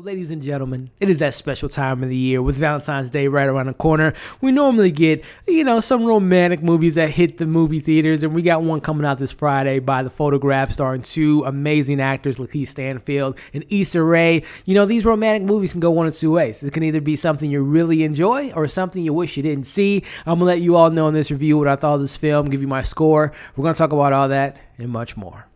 Ladies and gentlemen, it is that special time of the year with Valentine's Day right around the corner. We normally get, some romantic movies that hit the movie theaters, and we got one coming out this Friday by The Photograph starring two amazing actors, Lakeith Stanfield and Issa Rae. These romantic movies can go one of two ways. It can either be something you really enjoy or something you wish you didn't see. I'm going to let you all know in this review what I thought of this film, give you my score. We're going to talk about all that and much more.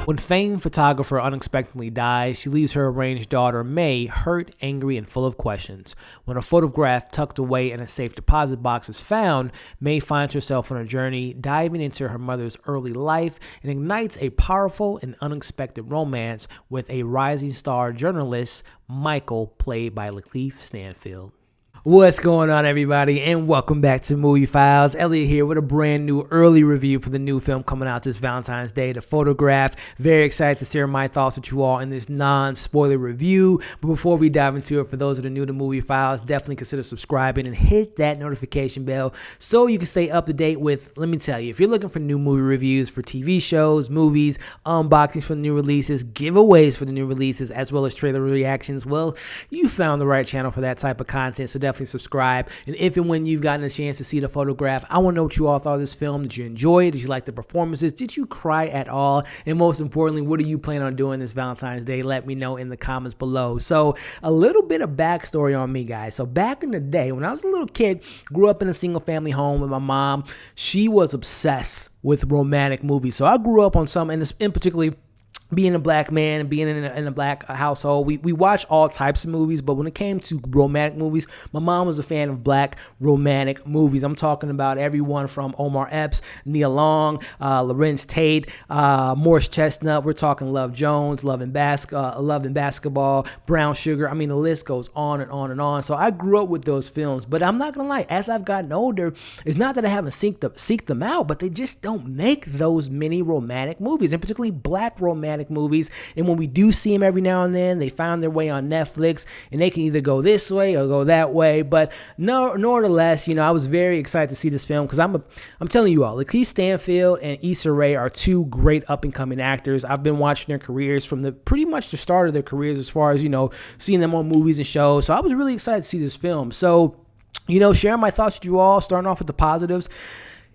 When famed photographer unexpectedly dies, she leaves her estranged daughter, May, hurt, angry, and full of questions. When a photograph tucked away in a safe deposit box is found, May finds herself on a journey diving into her mother's early life and ignites a powerful and unexpected romance with a rising star journalist, Michael, played by Lakeith Stanfield. What's going on, everybody, and welcome back to Movie Files. Elliot here with a brand new early review for the new film coming out this Valentine's Day, The Photograph. Very excited to share my thoughts with you all in this non-spoiler review. But before we dive into it, for those that are new to Movie Files, definitely consider subscribing and hit that notification bell so you can stay up to date with, let me tell you, if you're looking for new movie reviews for TV shows, movies, unboxings for the new releases, giveaways for the new releases, as well as trailer reactions, well, you found the right channel for that type of content, so definitely subscribe. And if and when you've gotten a chance to see The Photograph, I want to know what you all thought of this film. Did you enjoy it? Did you like the performances? Did you cry at all? And most importantly, what are you planning on doing this Valentine's Day? Let me know in the comments below. So a little bit of backstory on me, guys. So back in the day, when I was a little kid, grew up in a single family home with my mom. She was obsessed with romantic movies. So I grew up on some, and in particularly being a black man and being in a black household, we watch all types of movies, but when it came to romantic movies, my mom was a fan of black romantic movies. I'm talking about everyone from Omar Epps, Nia Long, Lorenz Tate, Morris Chestnut. We're talking Love Jones, Love and Basketball, Brown Sugar. I mean, the list goes on and on and on. So I grew up with those films, but I'm not gonna lie, as I've gotten older, it's not that I haven't seeked them out, but they just don't make those many romantic movies, and particularly black romantic movies. And when we do see them every now and then, they found their way on Netflix, and they can either go this way or go that way. But nonetheless, I was very excited to see this film because I'm telling you all, Lakeith Stanfield and Issa Rae are two great up and coming actors. I've been watching their careers from pretty much the start of their careers, as far as seeing them on movies and shows. So I was really excited to see this film. So sharing my thoughts with you all, starting off with the positives.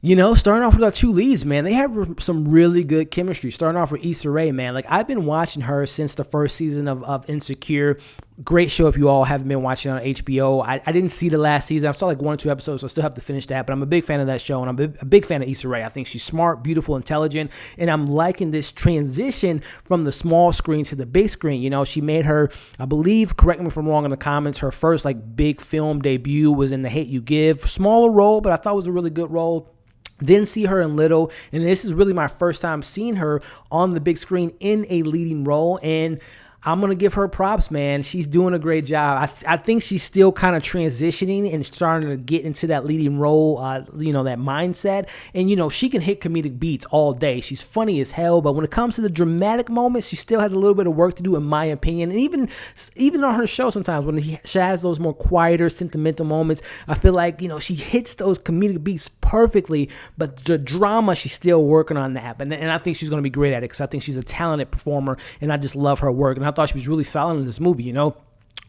Starting off with our two leads, man, they have some really good chemistry. Starting off with Issa Rae, man, like I've been watching her since the first season of Insecure. Great show if you all haven't been watching on HBO. I didn't see the last season. I saw like 1 or 2 episodes, so I still have to finish that. But I'm a big fan of that show, and I'm a big fan of Issa Rae. I think she's smart, beautiful, intelligent, and I'm liking this transition from the small screen to the big screen. She made her, I believe, correct me if I'm wrong in the comments, her first like big film debut was in The Hate U Give. Smaller role, but I thought it was a really good role. Didn't see her in Little, and this is really my first time seeing her on the big screen in a leading role, and I'm going to give her props, man. She's doing a great job. I think she's still kind of transitioning and starting to get into that leading role, that mindset. And, she can hit comedic beats all day. She's funny as hell. But when it comes to the dramatic moments, she still has a little bit of work to do, in my opinion. And even on her show sometimes, when she has those more quieter, sentimental moments, I feel like, she hits those comedic beats perfectly. But the drama, she's still working on that. And I think she's going to be great at it because I think she's a talented performer. And I just love her work. And I thought she was really solid in this movie,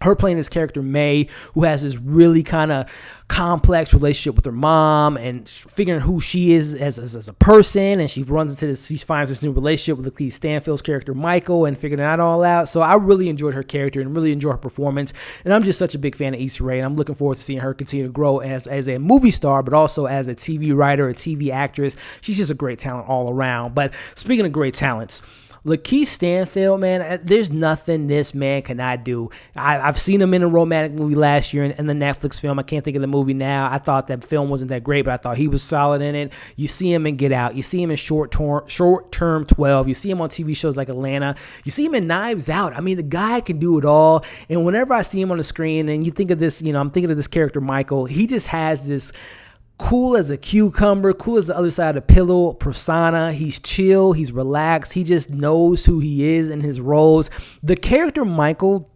her playing this character May, who has this really kind of complex relationship with her mom and figuring who she is as a person, and she finds this new relationship with Lakeith Stanfield's character Michael and figuring that all out. So I really enjoyed her character and really enjoyed her performance, and I'm just such a big fan of Issa Rae, and I'm looking forward to seeing her continue to grow as a movie star, but also as a TV writer, a TV actress. She's just a great talent all around. But speaking of great talents, Lakeith Stanfield, man, there's nothing this man cannot do. I've seen him in a romantic movie last year in the Netflix film. I can't think of the movie now. I thought that film wasn't that great, but I thought he was solid in it. You see him in Get Out. You see him in Short Term 12. You see him on TV shows like Atlanta. You see him in Knives Out. I mean, the guy can do it all. And whenever I see him on the screen, and you think of this, I'm thinking of this character, Michael, he just has this cool as a cucumber, cool as the other side of the pillow persona. He's chill, he's relaxed, he just knows who he is in his roles. The character Michael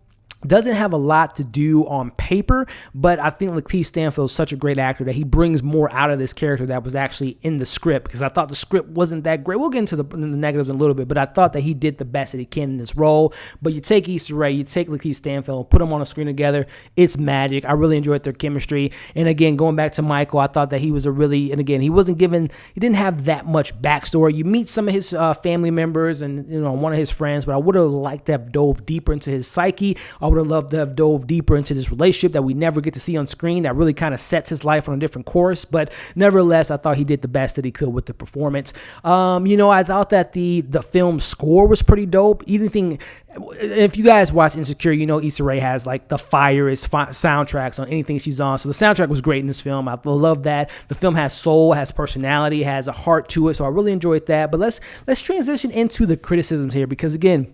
Doesn't have a lot to do on paper, but I think Lakeith Stanfield is such a great actor that he brings more out of this character that was actually in the script, because I thought the script wasn't that great. We'll get into the negatives in a little bit, but I thought that he did the best that he can in this role. But you take Issa Rae, you take Lakeith Stanfield, put them on a screen together, it's magic. I really enjoyed their chemistry. And again, going back to Michael, I thought that he was and again, he didn't have that much backstory. You meet some of his family members and one of his friends, but I would have liked to have dove deeper into his psyche. I would have loved to have dove deeper into this relationship that we never get to see on screen that really kind of sets his life on a different course. But nevertheless, I thought he did the best that he could with the performance. I thought that the film score was pretty dope. If you guys watch Insecure, Issa Rae has like the firest soundtracks on anything she's on. So the soundtrack was great in this film. I love that. The film has soul, has personality, has a heart to it. So I really enjoyed that. But let's transition into the criticisms here, because again,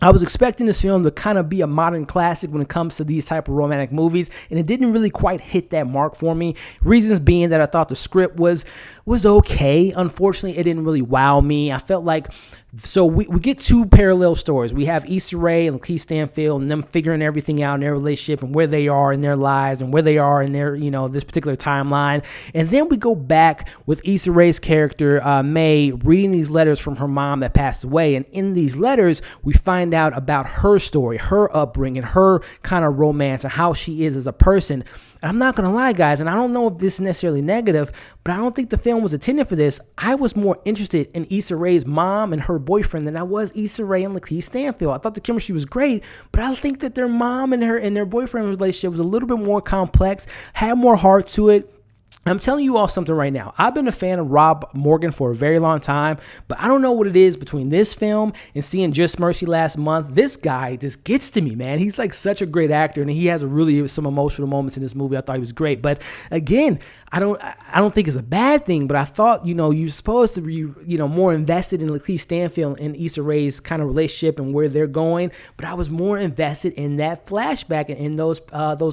I was expecting this film to kind of be a modern classic when it comes to these type of romantic movies, and it didn't really quite hit that mark for me. Reasons being that I thought the script was okay. Unfortunately, it didn't really wow me. I felt like, so we get two parallel stories. We have Issa Rae and Lakeith Stanfield and them figuring everything out in their relationship and where they are in their lives and where they are in their, this particular timeline. And then we go back with Issa Rae's character, May, reading these letters from her mom that passed away. And in these letters, we find out about her story, her upbringing, her kind of romance, and how she is as a person. And I'm not going to lie, guys, and I don't know if this is necessarily negative, but I don't think the film was intended for this. I was more interested in Issa Rae's mom and her boyfriend than I was Issa Rae and Lakeith Stanfield. I thought the chemistry was great, but I think that their mom and their boyfriend relationship was a little bit more complex, had more heart to it. I'm telling you all something right now. I've been a fan of Rob Morgan for a very long time, but I don't know what it is between this film and seeing Just Mercy last month. This guy just gets to me, man. He's like such a great actor, and he has some emotional moments in this movie. I thought he was great. But again, I don't think it's a bad thing, but I thought, you're supposed to be, more invested in Lakeith Stanfield and Issa Rae's kind of relationship and where they're going. But I was more invested in that flashback and in those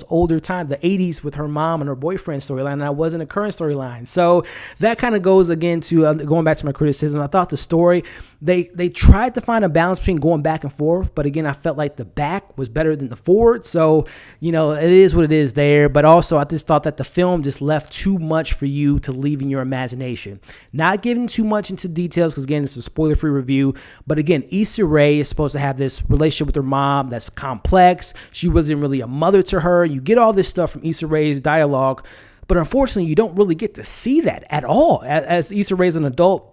older times, the 80s with her mom and her boyfriend storyline, and I wasn't a current storyline. So that kind of goes again to going back to my criticism. I thought the story, they tried to find a balance between going back and forth, but again, I felt like the back was better than the forward. So, it is what it is there. But also, I just thought that the film just left too much for you to leave in your imagination. Not giving too much into details, because again, it's a spoiler-free review. But again, Issa Rae is supposed to have this relationship with her mom that's complex. She wasn't really a mother to her. You get all this stuff from Issa Rae's dialogue, but unfortunately, you don't really get to see that at all. As Issa Rae is an adult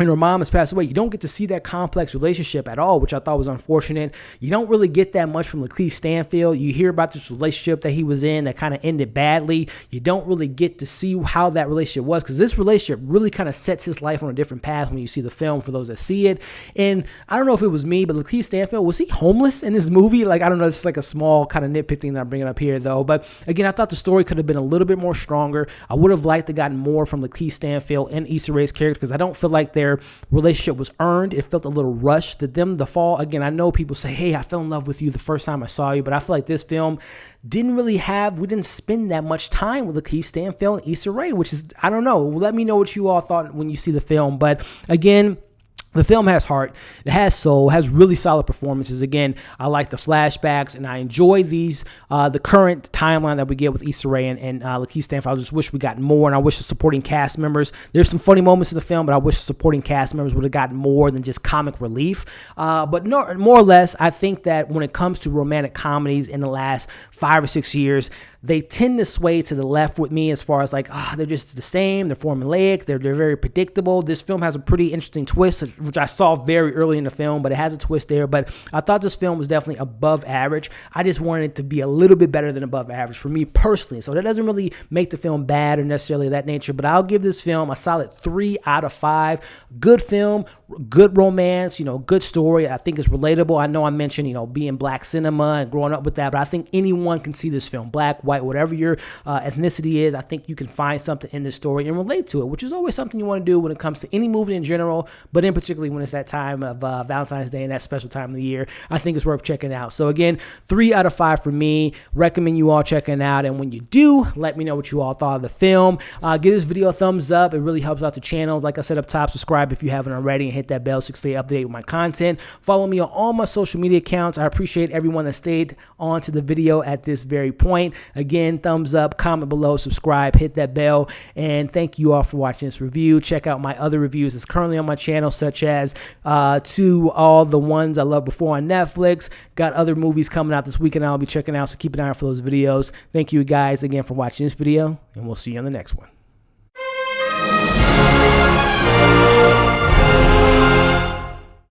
and her mom has passed away, you don't get to see that complex relationship at all, which I thought was unfortunate. You don't really get that much from Lakeith Stanfield. You hear about this relationship that he was in that kind of ended badly. You don't really get to see how that relationship was, because this relationship really kind of sets his life on a different path when you see the film, for those that see it. And I don't know if it was me, but Lakeith Stanfield, was he homeless in this movie? Like, I don't know. It's like a small kind of nitpick thing that I'm bringing up here, though. But again, I thought the story could have been a little bit more stronger. I would have liked to gotten more from Lakeith Stanfield and Issa Rae's character, because I don't feel like their relationship was earned. It felt a little rushed to them to fall. Again, I know people say, hey, I fell in love with you the first time I saw you, but I feel like this film we didn't spend that much time with Lakeith Stanfield and Issa Rae, which is, I don't know. Let me know what you all thought when you see the film. But again, the film has heart, it has soul, has really solid performances. Again, I like the flashbacks, and I enjoy the current timeline that we get with Issa Rae and Lakeith Stanfield. I just wish we got more, and I wish the supporting cast members, there's some funny moments in the film, but I wish the supporting cast members would have gotten more than just comic relief. But no, more or less, I think that when it comes to romantic comedies in the last 5 or 6 years, they tend to sway to the left with me, as far as like, they're just the same, they're formulaic, they're very predictable. This film has a pretty interesting twist, which I saw very early in the film, but it has a twist there. But I thought this film was definitely above average. I just wanted it to be a little bit better than above average for me personally. So that doesn't really make the film bad or necessarily that nature, but I'll give this film a solid 3 out of 5. Good film, good romance, good story. I think it's relatable. I know I mentioned, being black cinema and growing up with that, but I think anyone can see this film. Black, white, whatever your ethnicity is. I think you can find something in this story and relate to it, which is always something you want to do when it comes to any movie in general, but in particularly when it's that time of Valentine's Day and that special time of the year. I think it's worth checking out. So again, 3 out of 5 for me. Recommend you all checking it out. And when you do, let me know what you all thought of the film. Give this video a thumbs up. It really helps out the channel. Like I said up top, subscribe if you haven't already and hit that bell so you can stay updated with my content. Follow me on all my social media accounts. I appreciate everyone that stayed on to the video at this very point. Again, thumbs up, comment below, subscribe, hit that bell, and thank you all for watching this review. Check out my other reviews that's currently on my channel, such as To All the Ones I Loved Before on Netflix. Got other movies coming out this weekend I'll be checking out, so keep an eye out for those videos. Thank you guys again for watching this video, and we'll see you on the next one.